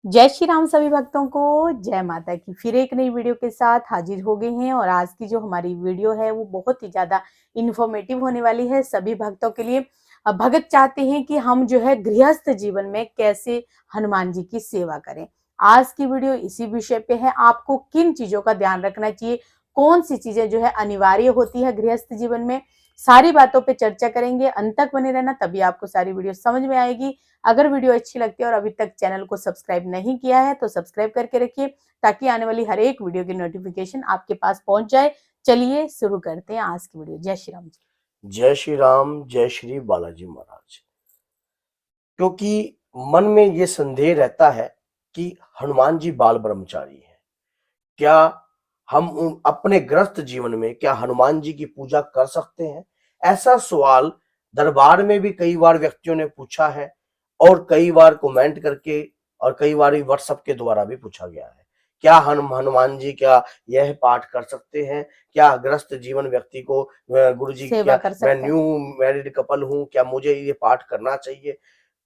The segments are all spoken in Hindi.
जय श्री राम सभी भक्तों को, जय माता की। फिर एक नई वीडियो के साथ हाजिर हो गए हैं और आज की जो हमारी वीडियो है वो बहुत ही ज़्यादा इन्फॉर्मेटिव होने वाली है सभी भक्तों के लिए। भगत चाहते हैं कि हम जो है गृहस्थ जीवन में कैसे हनुमान जी की सेवा करें। आज की वीडियो इसी विषय पे है। आपको किन चीज़ों का ध्यान रखना चाहिए, कौन सी चीज़ें जो है अनिवार्य होती है गृहस्थ जीवन में, सारी बातों पे चर्चा करेंगे। अंत तक बने रहना, तभी आपको सारी वीडियो समझ में आएगी। अगर वीडियो अच्छी लगती है और अभी तक चैनल को सब्सक्राइब नहीं किया है तो सब्सक्राइब करके रखिए, ताकि आने वाली हर एक वीडियो की नोटिफिकेशन आपके पास पहुंच जाए। चलिए शुरू करते हैं आज की वीडियो। जय श्री राम जी। जय श्री राम, जय श्री बालाजी महाराज। क्योंकि मन में ये संदेह रहता है कि हनुमान जी बाल ब्रह्मचारी हैं। क्या हम अपने गृहस्थ जीवन में क्या हनुमान जी की पूजा कर सकते हैं? ऐसा सवाल दरबार में भी कई बार व्यक्तियों ने पूछा है और कई बार कमेंट करके और कई बार व्हाट्सएप के द्वारा भी पूछा गया है। क्या हनुमान जी क्या यह पाठ कर सकते हैं? क्या गृहस्थ जीवन व्यक्ति को गुरु जी सेवा क्या कर मैं सकते हैं। न्यू मैरिड कपल हूं, क्या मुझे ये पाठ करना चाहिए?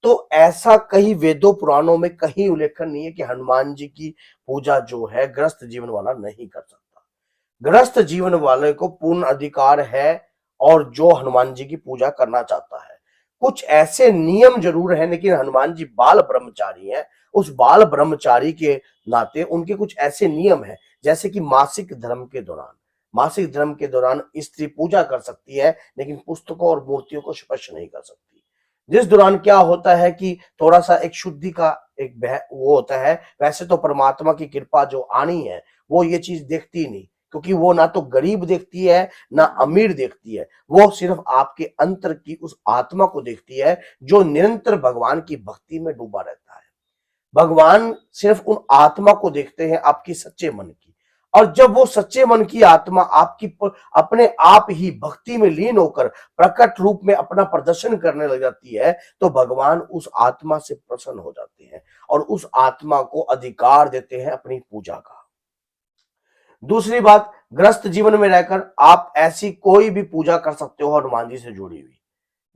तो ऐसा कहीं वेदों पुराणों में कहीं उल्लेखन नहीं है कि हनुमान जी की पूजा जो है गृहस्थ जीवन वाला नहीं कर सकता। गृहस्थ जीवन वाले को पूर्ण अधिकार है और जो हनुमान जी की पूजा करना चाहता है। कुछ ऐसे नियम जरूर हैं, लेकिन हनुमान जी बाल ब्रह्मचारी हैं। उस बाल ब्रह्मचारी के नाते उनके कुछ ऐसे नियम हैं, जैसे कि मासिक धर्म के दौरान स्त्री पूजा कर सकती है, लेकिन पुस्तकों और मूर्तियों को स्पर्श नहीं कर सकती। जिस दौरान क्या होता है कि थोड़ा सा एक शुद्धि का वो होता है। वैसे तो परमात्मा की कृपा जो आनी है वो ये चीज देखती नहीं, क्योंकि वो ना तो गरीब देखती है ना अमीर देखती है। वो सिर्फ आपके अंतर की उस आत्मा को देखती है जो निरंतर भगवान की भक्ति में डूबा रहता है। भगवान सिर्फ उन आत्मा को देखते हैं, आपकी सच्चे मन की। और जब वो सच्चे मन की आत्मा आपकी अपने आप ही भक्ति में लीन होकर प्रकट रूप में अपना प्रदर्शन करने लग जाती है, तो भगवान उस आत्मा से प्रसन्न हो जाते हैं और उस आत्मा को अधिकार देते हैं अपनी पूजा का। दूसरी बात, ग्रस्त जीवन में रहकर आप ऐसी कोई भी पूजा कर सकते हो हनुमान जी से जुड़ी हुई,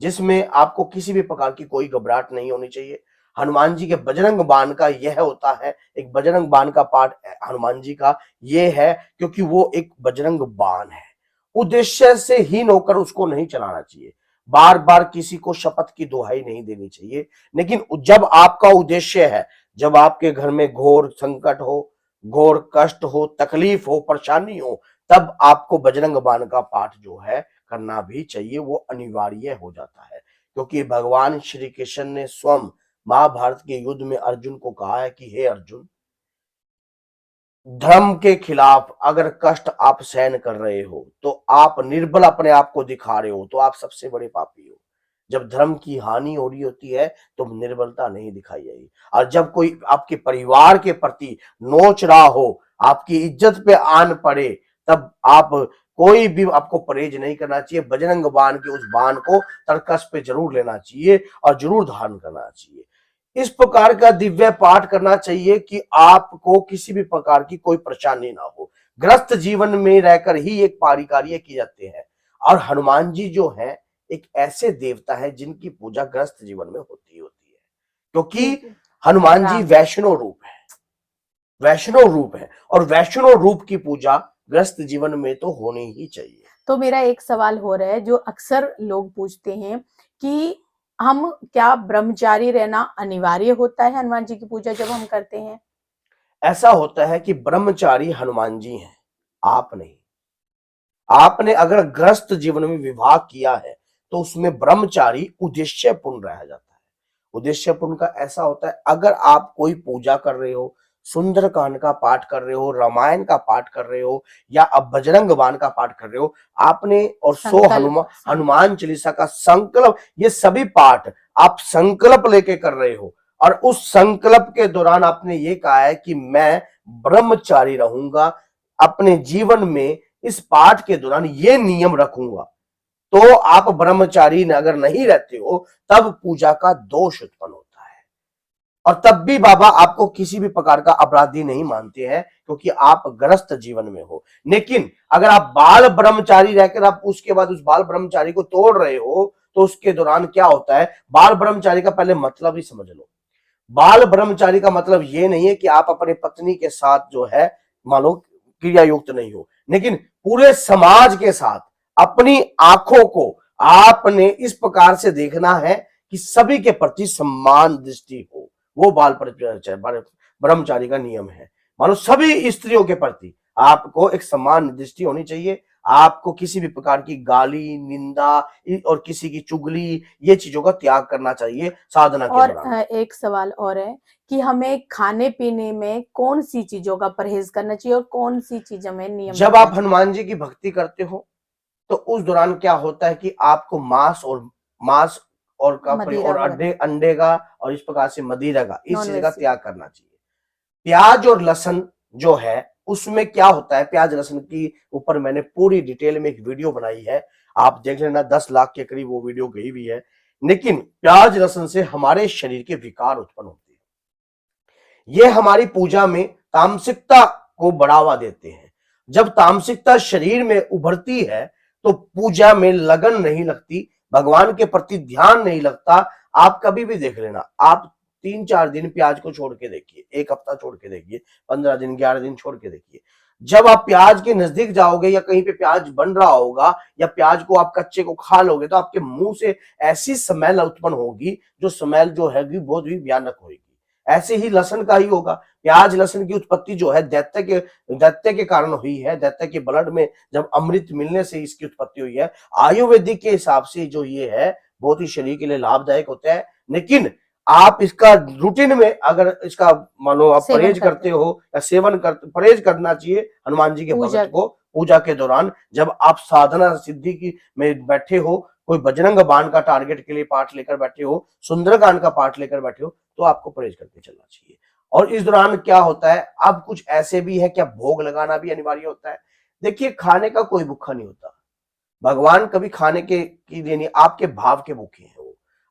जिसमें आपको किसी भी प्रकार की कोई घबराहट नहीं होनी चाहिए। हनुमान जी के बजरंग बाण का यह होता है, एक बजरंग बाण का पाठ हनुमान जी का ये है, क्योंकि वो एक बजरंग बाण है। उद्देश्य से हीन होकर उसको नहीं चलाना चाहिए। बार बार किसी को शपथ की दुहाई नहीं देनी चाहिए। लेकिन जब आपका उद्देश्य है, जब आपके घर में घोर संकट हो, घोर कष्ट हो, तकलीफ हो, परेशानी हो, तब आपको बजरंग बाण का पाठ जो है करना भी चाहिए। वो अनिवार्य हो जाता है, क्योंकि भगवान श्री कृष्ण ने स्वयं महाभारत के युद्ध में अर्जुन को कहा है कि हे अर्जुन, धर्म के खिलाफ अगर कष्ट आप सहन कर रहे हो तो आप निर्बल अपने आप को दिखा रहे हो, तो आप सबसे बड़े पापी हो। जब धर्म की हानि हो रही होती है तो निर्बलता नहीं दिखाई जाएगी। और जब कोई आपके परिवार के प्रति नोच रहा हो, आपकी इज्जत पे आन पड़े, तब आप कोई भी आपको परहेज नहीं करना चाहिए। बजरंग बाण के उस बाण को तरकस पे जरूर लेना चाहिए और जरूर धारण करना चाहिए। इस प्रकार का दिव्य पाठ करना चाहिए कि आपको किसी भी प्रकार की कोई परेशानी ना हो। ग्रस्त जीवन में रहकर ही एक कार्य किए जाते हैं। और हनुमान जी जो है एक ऐसे देवता है जिनकी पूजा ग्रस्त जीवन में होती है, क्योंकि हनुमान जी राम वैष्णव रूप है और वैष्णव रूप की पूजा ग्रस्त जीवन में तो होनी ही चाहिए। तो मेरा एक सवाल हो रहा है जो अक्सर लोग पूछते हैं कि हम क्या ब्रह्मचारी रहना अनिवार्य होता है हनुमान जी की पूजा जब हम करते हैं? ऐसा होता है कि ब्रह्मचारी हनुमान जी हैं, आप नहीं। आपने अगर ग्रस्त जीवन में विवाह किया है तो उसमें ब्रह्मचारी उद्देश्यपूर्ण रह जाता है। उद्देश्यपूर्ण का ऐसा होता है, अगर आप कोई पूजा कर रहे हो, सुंदरकांड का पाठ कर रहे हो, रामायण का पाठ कर रहे हो, या अब बजरंग बाण का पाठ कर रहे हो, आपने और सो हनुमान चालीसा का संकल्प, ये सभी पाठ आप संकल्प लेके कर रहे हो और उस संकल्प के दौरान आपने ये कहा है कि मैं ब्रह्मचारी रहूंगा, अपने जीवन में इस पाठ के दौरान ये नियम रखूंगा, तो आप ब्रह्मचारी अगर नहीं रहते हो तब पूजा का दोष उत्पन्न होता है। और तब भी बाबा आपको किसी भी प्रकार का अपराधी नहीं मानते हैं, क्योंकि आप ग्रस्त जीवन में हो। लेकिन अगर आप बाल ब्रह्मचारी रहकर आप उसके बाद उस बाल ब्रह्मचारी को तोड़ रहे हो, तो उसके दौरान क्या होता है, बाल ब्रह्मचारी का पहले मतलब ही समझ लो। बाल ब्रह्मचारी का मतलब ये नहीं है कि आप अपने पत्नी के साथ जो है मान लो क्रिया युक्त नहीं हो, लेकिन पूरे समाज के साथ अपनी आंखों को आपने इस प्रकार से देखना है कि सभी के प्रति सम्मान दृष्टि हो। वो ब्रह्मचारी का नियम है। मानो सभी स्त्रियों के प्रति आपको एक समान दृष्टि होनी चाहिए। आपको किसी भी प्रकार की गाली, निंदा और किसी की चुगली, ये चीजों का त्याग करना चाहिए साधना के और दौरान। एक सवाल और है कि हमें खाने पीने में कौन सी चीजों का परहेज करना चाहिए और कौन सी चीजों में नियम जब रखना आप चाहिए? हनुमान जी की भक्ति करते हो तो उस दौरान क्या होता है कि आपको मांस और मदिरा वगैरह, अंडे का और इस प्रकार से मदिरा का, इस नॉन चीज वेज का से। त्याग करना चाहिए। प्याज और लहसुन जो है उसमें क्या होता है, प्याज लहसुन की ऊपर मैंने पूरी डिटेल में एक वीडियो बनाई है, आप देख लेना। 10 लाख के करीब वो वीडियो गई हुई है। लेकिन प्याज लहसुन से हमारे शरीर के विकार उत्पन्न होते हैं। ये हमारी पूजा में तामसिकता को बढ़ावा देते हैं। जब तामसिकता शरीर में उभरती है तो पूजा में लगन नहीं लगती, भगवान के प्रति ध्यान नहीं लगता। आप कभी भी देख लेना, आप 3-4 दिन प्याज को छोड़ के देखिए, 1 हफ्ता छोड़ के देखिए, 15 दिन, 11 दिन छोड़ के देखिए। जब आप प्याज के नजदीक जाओगे या कहीं पे प्याज बन रहा होगा या प्याज को आप कच्चे को खा लोगे तो आपके मुंह से ऐसी स्मेल उत्पन्न होगी, जो स्मेल जो है बहुत ही भयानक होगी। ऐसे ही लहसुन का ही होगा। प्याज लहसुन की उत्पत्ति जो है दैत्य के कारण हुई है। दैत्य के ब्लड में जब अमृत मिलने से इसकी उत्पत्ति हुई है। आयुर्वेदिक के हिसाब से जो ये है बहुत ही शरीर के लिए लाभदायक होता है। लेकिन आप इसका रूटीन में अगर इसका मानो आप सेवन परहेज करते करते हो या परहेज करना चाहिए हनुमान जी के पूजा भगत को पूजा के दौरान। जब आप साधना सिद्धि की में बैठे हो, कोई बजरंग बाण का टारगेट के लिए पाठ लेकर बैठे हो, सुंदरकांड का पाठ लेकर बैठे हो, तो आपको परहेज करके चलना चाहिए। और इस दौरान क्या होता है, अब कुछ ऐसे भी है, क्या भोग लगाना भी अनिवार्य होता है। देखिए, खाने का कोई भूखा नहीं होता। भगवान कभी खाने के लिए नहीं, आपके भाव के भूखे हैं वो।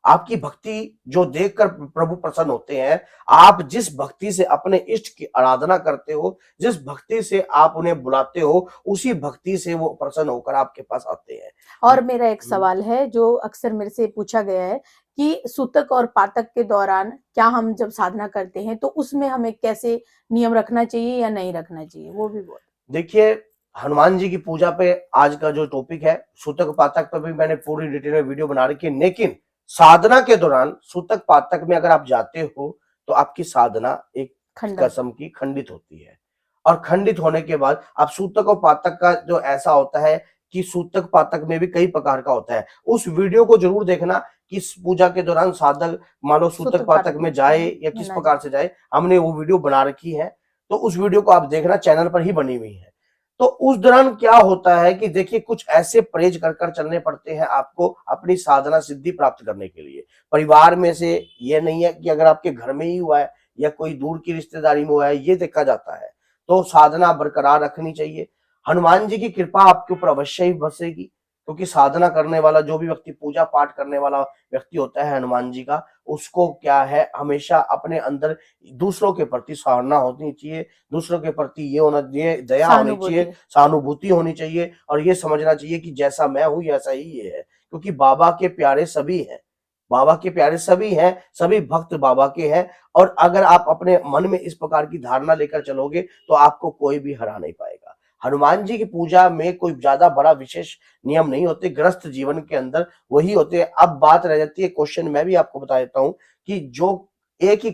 आपकी भक्ति जो देखकर प्रभु प्रसन्न होते हैं। आप जिस भक्ति से अपने इष्ट की आराधना करते हो, जिस भक्ति से आप उन्हें बुलाते हो, उसी भक्ति से वो प्रसन्न होकर आपके पास आते हैं। और मेरा एक सवाल है जो अक्सर मेरे से पूछा गया है कि सूतक और पातक के दौरान क्या हम जब साधना करते हैं तो उसमें हमें कैसे नियम रखना चाहिए या नहीं रखना चाहिए, वो भी बोल। देखिए, हनुमान जी की पूजा पे आज का जो टॉपिक है, सूतक पातक पे भी मैंने पूरी डिटेल में वीडियो बना रखी है। लेकिन साधना के दौरान सूतक पातक में अगर आप जाते हो तो आपकी साधना एक खंडन। कसम की खंडित होती है। और खंडित होने के बाद अब सूतक और पातक का जो ऐसा होता है कि सूतक पातक में भी कई प्रकार का होता है। उस वीडियो को जरूर देखना कि इस पूजा के दौरान साधक मान लो सूतक पातक में जाए या किस प्रकार से जाए, हमने वो वीडियो बना रखी है। तो उस वीडियो को आप देखना, चैनल पर ही बनी हुई है। तो उस दौरान क्या होता है कि देखिए, कुछ ऐसे परहेज कर कर चलने पड़ते हैं आपको अपनी साधना सिद्धि प्राप्त करने के लिए। परिवार में से ये नहीं है कि अगर आपके घर में ही हुआ है या कोई दूर की रिश्तेदारी में हुआ है, ये देखा जाता है। तो साधना बरकरार रखनी चाहिए। हनुमान जी की कृपा आपके ऊपर अवश्य ही बसेगी, क्योंकि साधना करने वाला जो भी व्यक्ति, पूजा पाठ करने वाला व्यक्ति होता है हनुमान जी का, उसको क्या है, हमेशा अपने अंदर दूसरों के प्रति सराहना होनी चाहिए, दूसरों के प्रति ये होना चाहिए, दया होनी चाहिए, सहानुभूति होनी चाहिए। और ये समझना चाहिए कि जैसा मैं हूं ऐसा ही ये है, क्योंकि बाबा के प्यारे सभी हैं। बाबा के प्यारे सभी हैं, सभी भक्त बाबा के हैं। और अगर आप अपने मन में इस प्रकार की धारणा लेकर चलोगे तो आपको कोई भी हरा नहीं पाएगा। हनुमान जी की पूजा में कोई ज्यादा बड़ा विशेष नियम नहीं होते, गृहस्थ जीवन के अंदर वही होते हैं। अब बात रह जाती है, क्वेश्चन मैं भी आपको बता देता हूं कि जो एक ही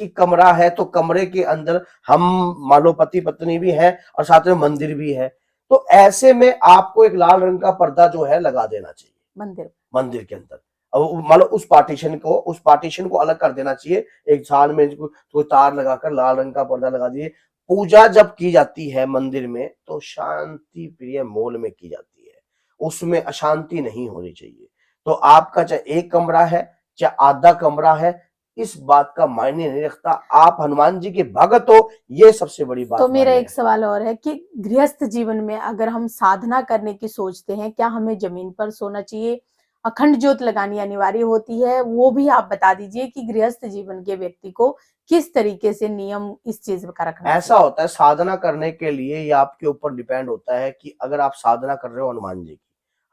कमरा है तो कमरे के अंदर हम मान लो पति पत्नी भी है और साथ में मंदिर भी है। तो ऐसे में आपको एक लाल रंग का पर्दा जो है लगा देना चाहिए मंदिर के अंदर। अब मान लो उस पार्टीशन को अलग कर देना चाहिए। एक साल में कोई तार लगाकर लाल रंग का पर्दा लगा दिए। पूजा जब की जाती है मंदिर में तो शांति प्रिय माहौल में की जाती है, उसमें अशांति नहीं होनी चाहिए। तो आपका चाहे एक कमरा है चाहे आधा कमरा है, इस बात का मायने नहीं रखता। आप हनुमान जी के भगत हो, ये सबसे बड़ी बात। तो मेरा एक सवाल और है कि गृहस्थ जीवन में अगर हम साधना करने की सोचते हैं, क्या हमें जमीन पर सोना चाहिए? अखंड ज्योत लगानी अनिवार्य होती है, वो भी आप बता दीजिए कि गृहस्थ जीवन के व्यक्ति को किस तरीके से नियम इस चीज का रखना ऐसा होता है साधना करने के लिए, ये आपके ऊपर डिपेंड होता है कि अगर आप साधना कर रहे हो हनुमान जी की,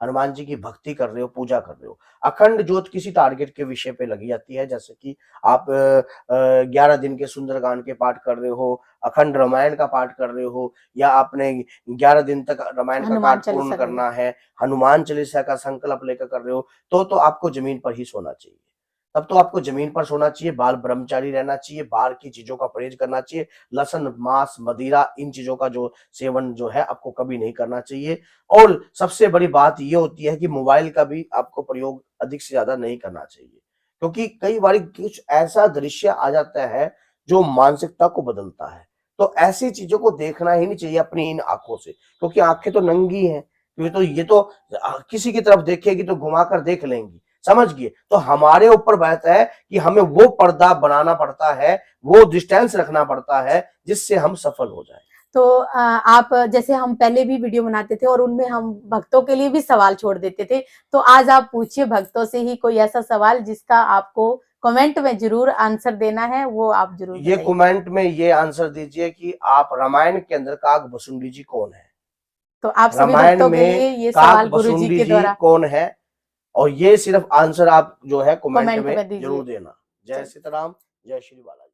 हनुमान जी की भक्ति कर रहे हो, पूजा कर रहे हो। अखंड ज्योत किसी टारगेट के विषय पे लगी जाती है, जैसे कि आप 11 दिन के सुंदरकांड के पाठ कर रहे हो, अखंड रामायण का पाठ कर रहे हो, या आपने 11 दिन तक रामायण का हनुमान पाठ पूर्ण चालीसा कर करना है, हनुमान चालीसा का संकल्प लेकर कर रहे हो, तो आपको जमीन पर ही सोना चाहिए। तब तो आपको जमीन पर सोना चाहिए, बाल ब्रह्मचारी रहना चाहिए, बाहर की चीजों का परहेज करना चाहिए, लहसुन, मांस, मदिरा, इन चीजों का जो सेवन जो है आपको कभी नहीं करना चाहिए। और सबसे बड़ी बात ये होती है कि मोबाइल का भी आपको प्रयोग अधिक से ज्यादा नहीं करना चाहिए, क्योंकि कई बार कुछ ऐसा दृश्य आ जाता है जो मानसिकता को बदलता है। तो ऐसी चीजों को देखना ही नहीं चाहिए अपनी इन आंखों से, क्योंकि आंखें तो नंगी हैं। ये तो किसी की तरफ देखेगी तो घुमाकर देख लेंगी, समझ गए। तो हमारे ऊपर बहता है कि हमें वो पर्दा बनाना पड़ता है, वो डिस्टेंस रखना पड़ता है, जिससे हम सफल हो जाए। तो आप जैसे हम पहले भी वीडियो बनाते थे और उनमें हम भक्तों के लिए भी सवाल छोड़ देते थे, तो आज आप पूछिए भक्तों से ही कोई ऐसा सवाल जिसका आपको कमेंट में जरूर आंसर देना है, वो आप जरूर ये बताइए। कमेंट में ये आंसर दीजिए कि आप रामायण के अंदर काकभुसुंडी जी कौन है? तो आप सभी रामायण भक्तों के में लिए ये सवाल गुरुजी काकभुसुंडी के जी द्वारा कौन है? और ये सिर्फ आंसर आप जो है कमेंट कमेंट में में दीजिए। जरूर देना। जय सीताराम, जय श्री बालाजी।